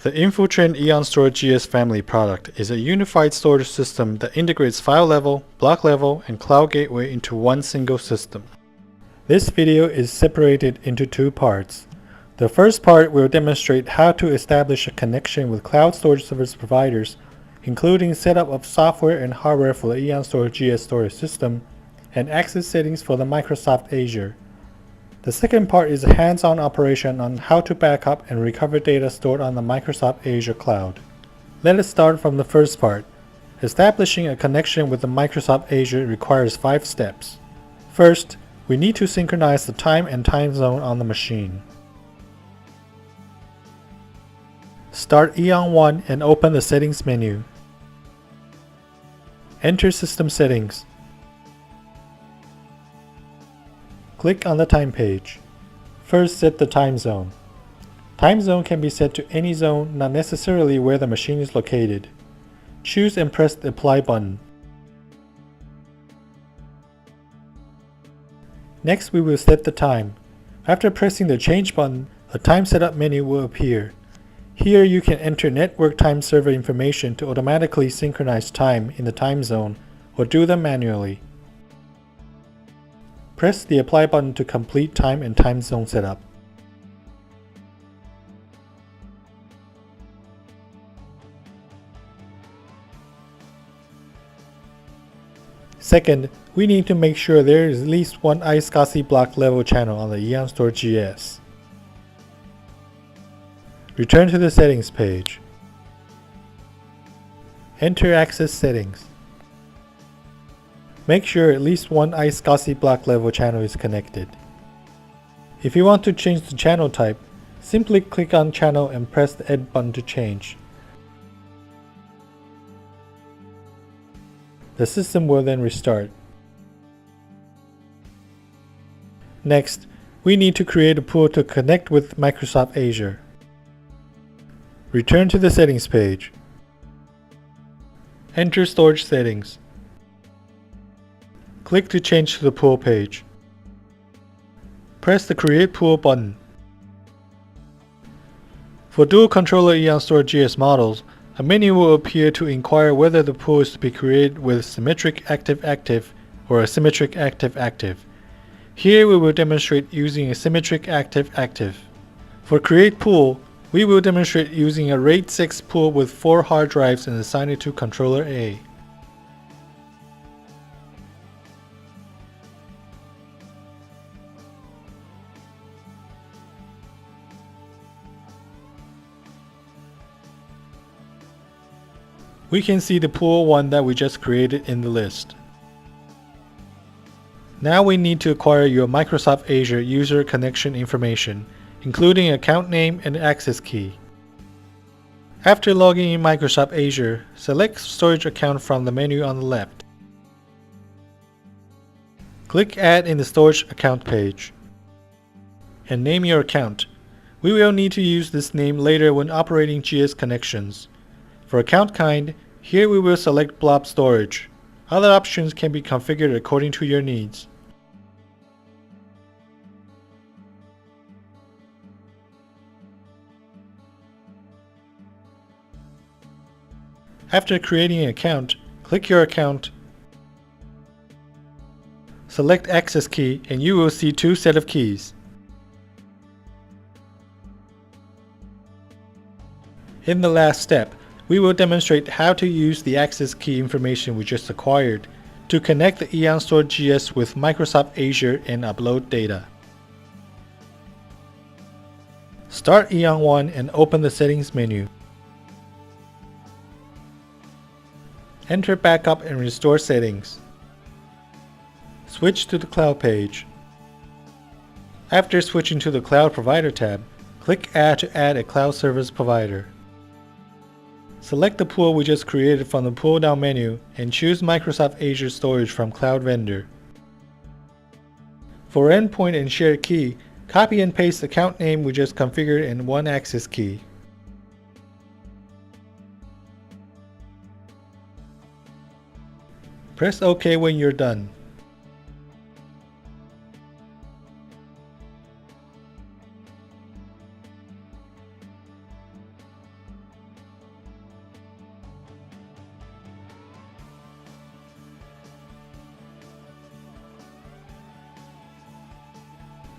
The Infrotrend EonStor GS family product is a unified storage system that integrates file level, block level, and cloud gateway into one single system. This video is separated into two parts. The first part will demonstrate how to establish a connection with cloud storage service providers, including setup of software and hardware for the EonStor GS storage system, and access settings for the Microsoft Azure. The second part is a hands-on operation on how to backup and recover data stored on the Microsoft Azure cloud. Let us start from the first part. Establishing a connection with the Microsoft Azure requires 5 steps. First, we need to synchronize the time and time zone on the machine. Start Eon 1 and open the Settings menu. Enter System Settings. Click on the time page. First, set the time zone. Time zone can be set to any zone, not necessarily where the machine is located. Choose and press the Apply button. Next, we will set the time. After pressing the Change button, a time setup menu will appear. Here you can enter network time server information to automatically synchronize time in the time zone or do them manually. Press the Apply button to complete time and time zone setup. Second, we need to make sure there is at least one iSCSI block level channel on the EonStor GS. Return to the Settings page. Enter Access Settings. Make sure at least one iSCSI block level channel is connected. If you want to change the channel type, simply click on Channel and press the Edit button to change. The system will then restart. Next, we need to create a pool to connect with Microsoft Azure. Return to the Settings page. Enter Storage Settings. Click to change to the pool page. Press the Create Pool button. For dual controller EonStor GS models, a menu will appear to inquire whether the pool is to be created with symmetric active-active or asymmetric active-active. Here we will demonstrate using a symmetric active-active. For Create Pool, we will demonstrate using a RAID 6 pool with 4 hard drives and assign it to controller A. We can see the pool 1 that we just created in the list. Now we need to acquire your Microsoft Azure user connection information, including account name and access key. After logging in Microsoft Azure, select Storage Account from the menu on the left. Click Add in the Storage Account page and name your account. We will need to use this name later when operating GS connections. For account kind, here we will select Blob Storage. Other options can be configured according to your needs. After creating an account, click your account, select Access Key, and you will see 2 sets of keys. In the last step, we will demonstrate how to use the access key information we just acquired to connect the EonStor GS with Microsoft Azure and upload data. Start Eon 1 and open the Settings menu. Enter Backup and Restore Settings. Switch to the Cloud page. After switching to the Cloud Provider tab, click Add to add a cloud service provider. Select the pool we just created from the pull-down menu and choose Microsoft Azure Storage from Cloud Vendor. For endpoint and shared key, copy and paste the account name we just configured and one access key. Press OK when you're done.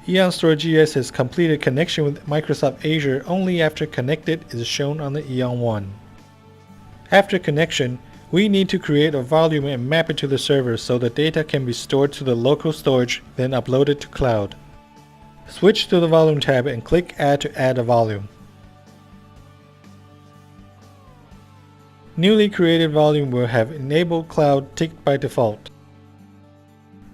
EonStor GS has completed connection with Microsoft Azure only after connected is shown on the EON1. After connection, we need to create a volume and map it to the server so the data can be stored to the local storage, then uploaded to cloud. Switch to the Volume tab and click Add to add a volume. Newly created volume will have Enable Cloud ticked by default.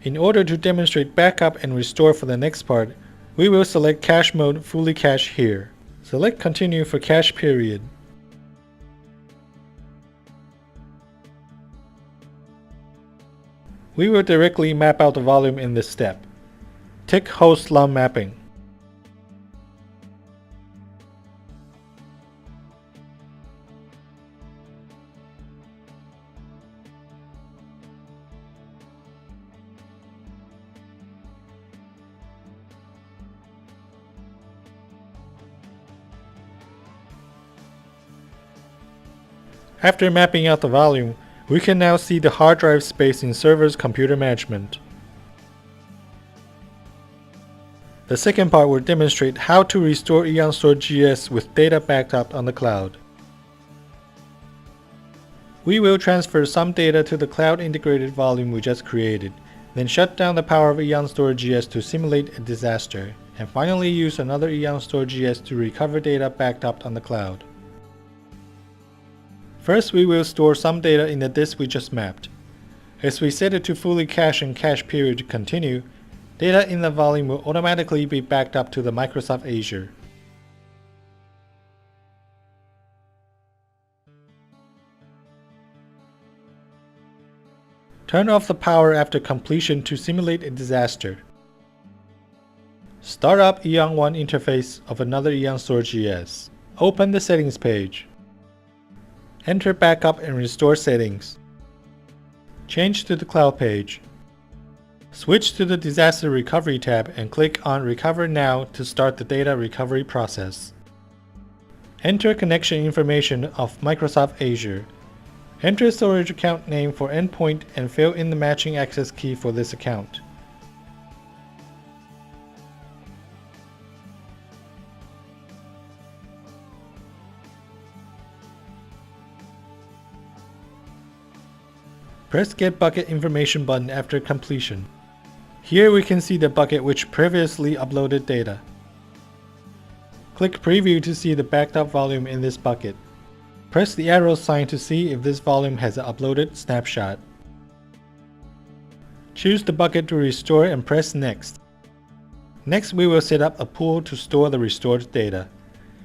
In order to demonstrate backup and restore for the next part, we will select Cache Mode Fully Cache here. Select Continue for cache period. We will directly map out the volume in this step. Tick Host LUM Mapping. After mapping out the volume, we can now see the hard drive space in server's computer management. The second part will demonstrate how to restore EonStor GS with data backed up on the cloud. We will transfer some data to the cloud integrated volume we just created, then shut down the power of EonStor GS to simulate a disaster, and finally use another EonStor GS to recover data backed up on the cloud. First, we will store some data in the disk we just mapped. As we set it to fully cache and cache period to continue, data in the volume will automatically be backed up to the Microsoft Azure. Turn off the power after completion to simulate a disaster. Start up EON1 interface of another EonStor GS. Open the settings page. Enter Backup and Restore settings. Change to the Cloud page. Switch to the Disaster Recovery tab and click on Recover Now to start the data recovery process. Enter connection information of Microsoft Azure. Enter storage account name for endpoint and fill in the matching access key for this account. Press Get Bucket Information button after completion. Here we can see the bucket which previously uploaded data. Click Preview to see the backed up volume in this bucket. Press the arrow sign to see if this volume has an uploaded snapshot. Choose the bucket to restore and press Next. Next, we will set up a pool to store the restored data.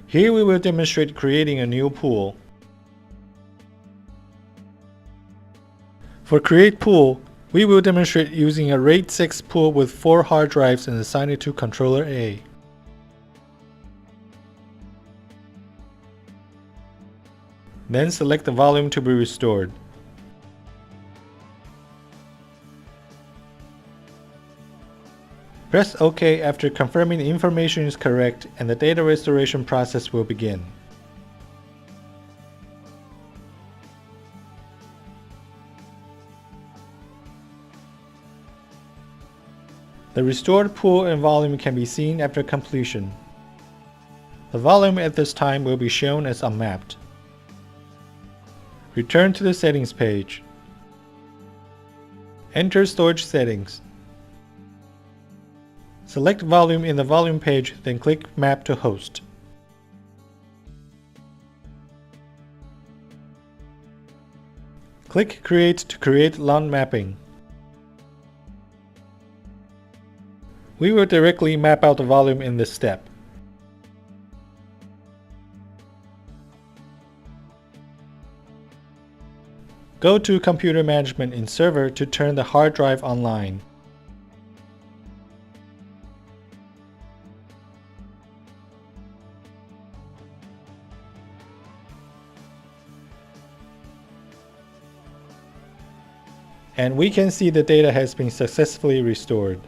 Here we will demonstrate creating a new pool. For Create Pool, we will demonstrate using a RAID 6 pool with 4 hard drives and assign it to Controller A. Then select the volume to be restored. Press OK after confirming the information is correct and the data restoration process will begin. The restored pool and volume can be seen after completion. The volume at this time will be shown as unmapped. Return to the settings page. Enter storage settings. Select volume in the volume page, then click Map to Host. Click Create to create LUN mapping. We will directly map out the volume in this step. Go to Computer Management in Server to turn the hard drive online. And we can see the data has been successfully restored.